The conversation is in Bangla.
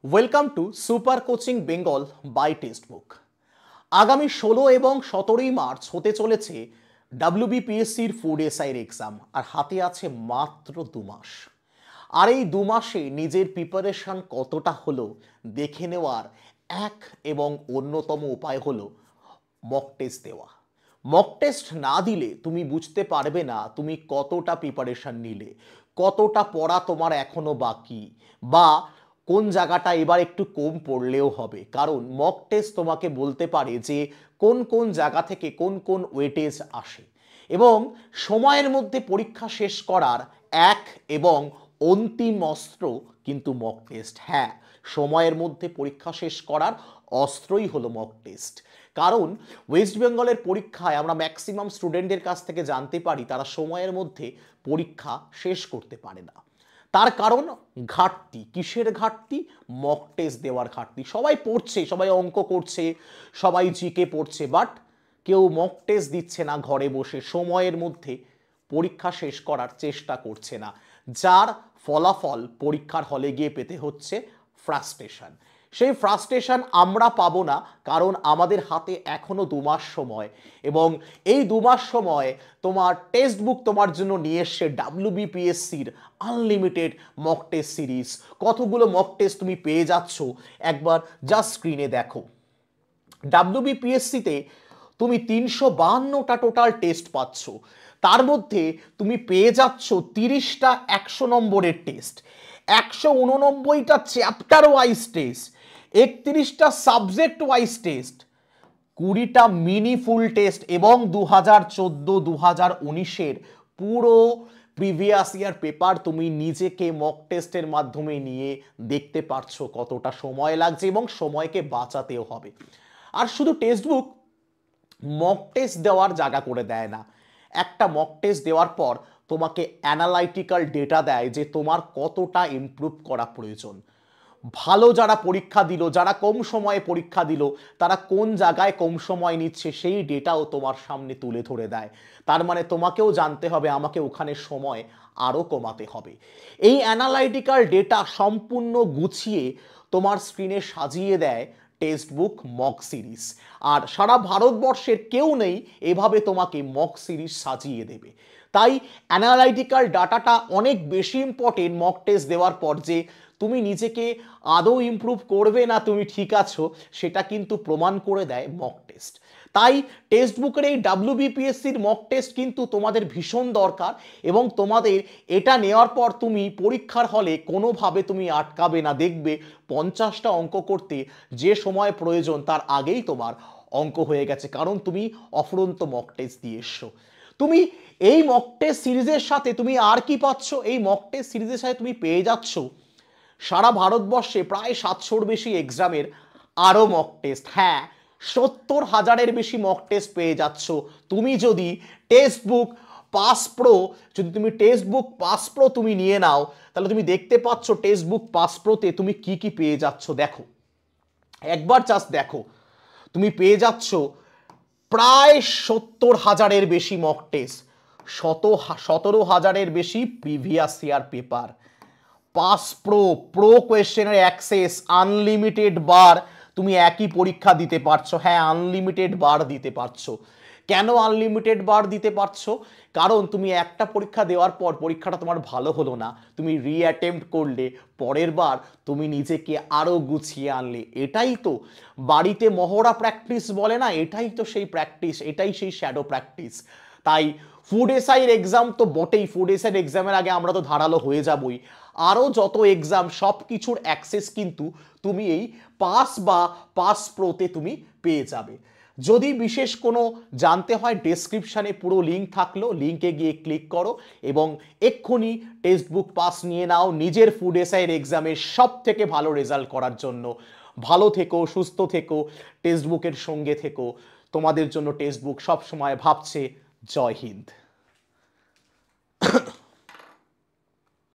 Welcome to super coaching Bengal by text book. আগামী 16 এবং 17 মার্চ হতে চলেছে ডাব্লিউবিপিএসসির ফুড এসআইয়ের এক্সাম, আর হাতে আছে মাত্র 2 মাস। আর এই 2 মাসে নিজের প্রিপারেশন কতটা হলো দেখে নেওয়ার এক এবং অন্যতম উপায় হলো মক টেস্ট দেওয়া। মক টেস্ট না দিলে তুমি বুঝতে পারবে না তুমি কতটা প্রিপারেশন নিলে, কতটা পড়া তোমার এখনো বাকি, বা কোন জায়গাটা এবার একটু কম পড়লেও হবে। কারণ মক টেস্ট তোমাকে বলতে পারে যে কোন কোন জায়গা থেকে কোন কোন ওয়েটেজ আসে, এবং সময়ের মধ্যে পরীক্ষা শেষ করার এক এবং অন্তিম অস্ত্র কিন্তু মক টেস্ট। হ্যাঁ, সময়ের মধ্যে পরীক্ষা শেষ করার অস্ত্রই হলো মক টেস্ট। কারণ ওয়েস্ট বেঙ্গলের পরীক্ষায় আমরা ম্যাক্সিমাম স্টুডেন্টদের কাছ থেকে জানতে পারি তারা সময়ের মধ্যে পরীক্ষা শেষ করতে পারে না। তার কারণ ঘাটতি। কিসের ঘাটতি? মক টেস্ট দেওয়ার ঘাটতি। সবাই পড়ছে, সবাই অঙ্ক করছে, সবাই জিকে পড়ছে, বাট কেউ মক টেস্ট দিচ্ছে না ঘরে বসে, সময়ের মধ্যে পরীক্ষা শেষ করার চেষ্টা করছে না, যার ফলাফল পরীক্ষার হলে গিয়ে পেতে হচ্ছে ফ্রাস্ট্রেশন। সেই ফ্রাস্ট্রেশন আমরা পাবো না, কারণ আমাদের হাতে এখনো 2 মাস সময়, এবং এই 2 মাস সময় তোমার টেক্সট বুক তোমার জন্য নিয়ে এসছে ডাব্লিউবিপিএসসির আনলিমিটেড মক টেস্ট সিরিজ। কতগুলো মক টেস্ট তুমি পেয়ে যাচ্ছ একবার জাস্ট স্ক্রিনে দেখো। ডাব্লিউবিপিএসসিতে তুমি 352টা টোটাল টেস্ট পাচ্ছ, তার মধ্যে তুমি পেয়ে যাচ্ছ 30টা 100 নম্বরের টেস্ট, 189টা চ্যাপ্টার ওয়াইজ টেস্ট, 31টা সাবজেক্ট ওয়াইজ টেস্ট, 20টা মিনি ফুল টেস্ট, এবং 2014-2019-এর পুরো প্রিভিয়াস ইয়ার পেপার তুমি নিজেকে মক টেস্টের মাধ্যমে নিয়ে দেখতে পারছো কতটা সময় লাগছে, এবং সময়কে বাঁচাতেও হবে। আর শুধু টেক্সট বুক মক টেস্ট দেওয়ার জায়গা করে দেয় না, একটা মক টেস্ট দেওয়ার পর তোমাকে অ্যানালাইটিক্যাল ডেটা দেয় যে তোমার কতটা ইমপ্রুভ করা প্রয়োজন। ভালো যারা পরীক্ষা দিল, যারা কম সময়ে পরীক্ষা দিল, তারা কোন জায়গায় কম সময় নিচ্ছে সেই ডেটাও তোমার সামনে তুলে ধরে দেয়। তার মানে তোমাকেও জানতে হবে আমাকে ওখানে সময় আরও কমাতে হবে। এই অ্যানালাইটিক্যাল ডেটা সম্পূর্ণ গুছিয়ে তোমার স্ক্রিনে সাজিয়ে দেয় টেক্সট বুক মক সিরিজ। আর সারা ভারতবর্ষের কেউ নেই এভাবে তোমাকে মক সিরিজ সাজিয়ে দেবে। তাই অ্যানালাইটিক্যাল ডাটাটা অনেক বেশি ইম্পর্টেন্ট মক টেস্ট দেওয়ার পর। যে তুমি নিজেকে আদৌ ইমপ্রুভ করবে না তুমি ঠিক আছো, সেটা কিন্তু প্রমাণ করে দেয় মক টেস্ট। তাই টেক্সট বুকের এই ডাব্লিউবিপিএসসির মক টেস্ট কিন্তু তোমাদের ভীষণ দরকার, এবং তোমাদের এটা নেওয়ার পর তুমি পরীক্ষার হলে কোনোভাবে তুমি আটকাবে না। দেখবে 50টা অঙ্ক করতে যে সময় প্রয়োজন তার আগেই তোমার অঙ্ক হয়ে গেছে, কারণ তুমি অফুরন্ত মক টেস্ট দিয়ে এসছো। তুমি এই মক টেস্ট সিরিজের সাথে তুমি আর কি পাচ্ছ? এই মক টেস্ট সিরিজের সাথে তুমি পেয়ে যাচ্ছ সারা ভারতবর্ষে প্রায় 700-র বেশি এক্সামের আরও মক টেস্ট। হ্যাঁ, 70,000-এর বেশি মক টেস্ট পেয়ে যাচ্ছ তুমি যদি টেক্সট বুক পাস প্রো, যদি তুমি টেক্সট বুক পাস প্রো তুমি নিয়ে নাও, তাহলে তুমি দেখতে পাচ্ছ টেক্সট বুক পাস প্রোতে তুমি কি কি পেয়ে যাচ্ছ। দেখো, একবার জাস্ট দেখো, তুমি পেয়ে যাচ্ছ প্রায় 70,000-এর বেশি মক টেস্ট, 17,000-এর বেশি previous year paper, pass pro, pro কোয়েশ্চেনের অ্যাক্সেস, আনলিমিটেড বার তুমি একই পরীক্ষা দিতে পারছো। হ্যাঁ, আনলিমিটেড বার দিতে পারছো। কেন আনলিমিটেড বার দিতে পারছো? কারণ তুমি একটা পরীক্ষা দেওয়ার পর পরীক্ষাটা তোমার ভালো হলো না, তুমি রিঅ্যাটেম্প্ট করলে, পরের বার তুমি নিজেকে আরও গুছিয়ে আনলে। এটাই তো বাড়িতে মহড়া প্র্যাকটিস বলে না, এটাই তো সেই প্র্যাকটিস, এটাই সেই শ্যাডো প্র্যাকটিস। তাই ফুড এসআইয়ের এক্সাম তো বটেই, ফুড এসআইয়ের এক্সামের আগে আমরা তো ধারালো হয়ে যাবই। আরও যত এক্সাম সব কিছুর অ্যাক্সেস কিন্তু তুমি এই পাস বা পাস প্রোতে তুমি পেয়ে যাবে। যদি বিশেষ কোনো জানতে হয় ডেসক্রিপশানে পুরো লিঙ্ক থাকলো, লিঙ্কে গিয়ে ক্লিক করো এবং এক্ষুনি টেক্সট বুক পাস নিয়ে নাও নিজের ফুড এসআইয়ের এক্সামের সব থেকে ভালো রেজাল্ট করার জন্য। ভালো থেকো, সুস্থ থেকো, টেক্সট বুকের সঙ্গে থেকো। তোমাদের জন্য টেক্সট বুক সবসময় ভাবছে। জয় হিন্দ।